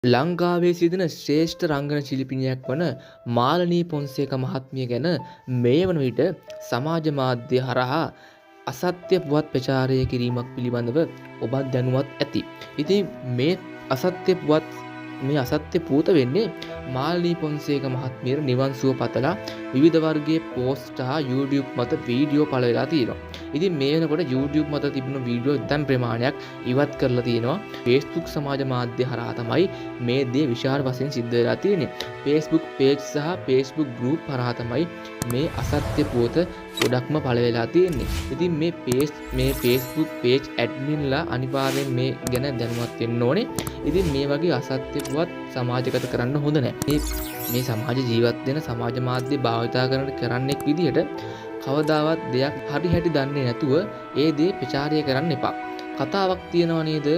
ලංකාවේ සිටින ශ්‍රේෂ්ඨ රංගන ශිල්පිනියක් වන මාලනී පොන්සේක මහත්මිය ගැන මේ වන විට සමාජ මාධ්‍ය හරහා අසත්‍ය පුවත් ප්‍රචාරය කිරීමක් පිළිබඳව ඔබත් දැනුවත් ඇති. ඉතින් මේ අසත්‍ය පුවත් මේ අසත්‍ය පුවත වෙන්නේ මාලනී පොන්සේක මහත්මියට නිවන් සුව පතලා විවිධ වර්ගයේ පෝස්ට් හා YouTube මත වීඩියෝ පළ වෙලා තියෙනවා. ඉතින් මේ වෙනකොට YouTube මත තිබුණු වීඩියෝ දැන් ප්‍රමාණයක් ඉවත් කරලා තියෙනවා. Facebook සමාජ මාධ්‍ය හරහා තමයි මේ දේ විශාල වශයෙන් සිද්ධ වෙලා තියෙන්නේ. Facebook page සහ Facebook group හරහා තමයි මේ අසත්‍ය පුවත ගොඩක්ම පළ වෙලා තියෙන්නේ. ඉතින් මේ Facebook page adminලා අනිවාර්යෙන් මේ ගැන දැනුවත් වෙන්න ඕනේ. ඉතින් මේ වගේ අසත්‍ය පුවත් සමාජගත කරන්න හොඳ නැහැ. මේ සමාජ ජීවත් වෙන සමාජ මාධ්‍ය භාවිතා කරන්නෙක් විදිහට කවදාවත් දෙයක් හරි හැටි දන්නේ නැතුව ඒ දේ ප්‍රචාරය කරන්න එපා. කතාවක් තියෙනවා නේද?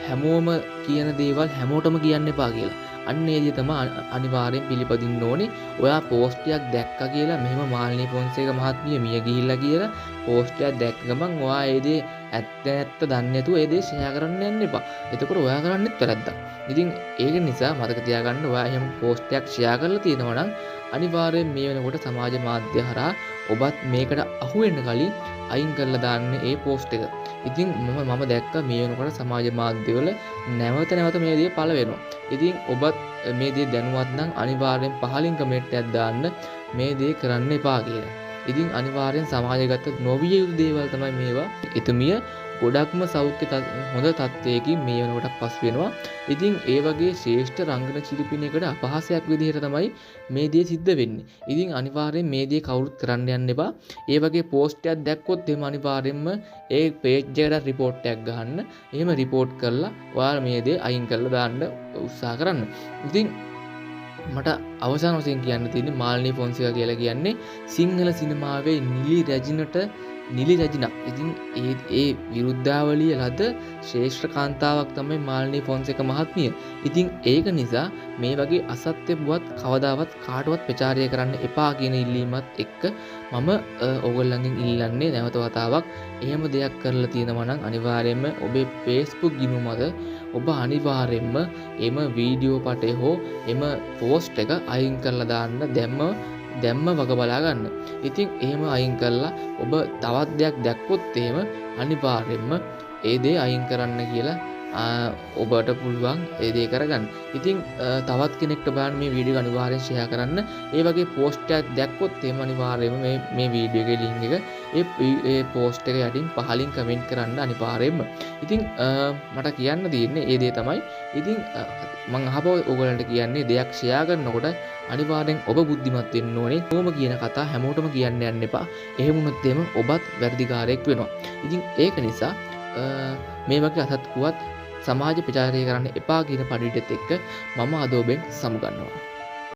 හැමෝම කියන දේවල් හැමෝටම කියන්න එපා කියලා. අන්න ඒ දේ තමයි අනිවාර්යෙන් පිළිපදින්න ඕනේ. ඔයා පෝස්ට් එකක් දැක්කා කියලා මෙහෙම මාලනී පොන්සේක මහත්මිය මිය ගිහිල්ලා කියලා පෝස්ට් එකක් දැක්ක ගමන් ඔයා ඒ දේ ඇත්ත දන්නේ නැතුව ඒ දේ ෂෙයා කරන්න යන්න එපා. එතකොට ඔයා කරන්නේත් වැරද්දක්. ඉතින් ඒක නිසා මතක තියාගන්න ඔයා එහෙම පෝස්ට් එකක් ෂෙයා කරලා තියෙනවා නම් අනිවාර්යෙන් මේ වෙනකොට සමාජ මාධ්‍ය හරහා ඔබත් මේකට අහු වෙන්න කලින් අයින් කරලා දාන්න ඒ පෝස්ට් එක. ඉතින් මම දැක්ක මේ වෙනකොට සමාජ මාධ්‍යවල නැවත මේ දේ පළ වෙනවා. ඉතින් ඔබත් මේ දේ දැනුවත් නම් අනිවාර්යෙන් පහලින් කමෙන්ට් එකක් දාන්න මේ දේ කරන්න එපා කියලා. ඉතින් අනිවාර්යෙන් සමාජගත නොවිය යුතු දේවල් තමයි මේවා. එතුමිය ගොඩක්ම සෞඛ්‍ය හොඳ තත්ත්වයකින් මේ වෙනකොට පස් වෙනවා. ඉතින් ඒ වගේ ශ්‍රේෂ්ඨ රංගන ශිල්පිනියකට අපහාසයක් විදිහට තමයි මේ දේ සිද්ධ වෙන්නේ. ඉතින් අනිවාර්යෙන් මේ දේ කවුරුත් කරන්න යන්න එපා. ඒ වගේ පෝස්ට් එකක් දැක්කොත් එහෙම අනිවාර්යෙන්ම ඒ පේජ් එකට රිපෝට් එකක් ගහන්න. එහෙම රිපෝට් කරලා ඔයාලා මේ දේ අයින් කරලා දාන්න උත්සාහ කරන්න. ඉතින් මට අවසාන වශයෙන් කියන්න තියෙන්නේ මාලනී පොන්සේක කියලා කියන්නේ සිංහල සිනමාවේ නිලි රැජිනක්. ඉතින් ඒ විරුද්ධාවලිය ලද ශ්‍රේෂ්ඨ කාන්තාවක් තමයි මාලනී පොන්සේක මහත්මිය. ඉතින් ඒක නිසා මේ වගේ අසත්‍ය පුවත් කවදාවත් කාටවත් ප්‍රචාරය කරන්න එපා කියන ඉල්ලීමත් එක්ක මම ඕගොල්ලන්ගෙන් ඉල්ලන්නේ නැවත වතාවක් එහෙම දෙයක් කරලා තියෙනවා නම් අනිවාර්යයෙන්ම ඔබේ Facebook ගිණුම මත ඔබ අනිවාර්යයෙන්ම එම වීඩියෝ පටය හෝ එම පෝස්ට් එක අයින් කරලා දාන්න දැම්ම වග බලා ගන්න. ඉතින් එහෙම අයින් කරලා ඔබ තවත් දෙයක් දැක්කොත් එහෙම අනිවාර්යයෙන්ම ඒ දේ අයින් කරන්න කියලා ඔබට පුළුවන් ඒ දේ කරගන්න. ඉතින් තවත් කෙනෙක්ට බලන්න මේ වීඩියෝ එක අනිවාර්යෙන් ෂෙයා කරන්න. ඒ වගේ පෝස්ට් එකක් දැක්කොත් එහෙම අනිවාර්යයෙන්ම මේ වීඩියෝ එකේ ලින්ක් එක ඒ පෝස්ට් එක යටින් පහලින් කමෙන්ට් කරන්න අනිවාර්යයෙන්ම. ඉතින් මට කියන්න තියෙන්නේ ඒ දේ තමයි. ඉතින් මම අහපුවා ඔයගොල්ලන්ට කියන්නේ දෙයක් ෂෙයා කරනකොට අනිවාර්යෙන් ඔබ බුද්ධිමත් වෙන්න ඕනේ. කොහොම කියන කතා හැමෝටම කියන්න යන්න එපා. එහෙම වුණොත් එහෙම ඔබත් වැරදිකාරයෙක් වෙනවා. ඉතින් ඒක නිසා මේ වගේ අසත්කුවත් සමාජ ප්‍රචාරය කරන්න එපා කියන පණිවිඩයත් එක්ක මම අද ඔබෙන් සමුගන්නවා.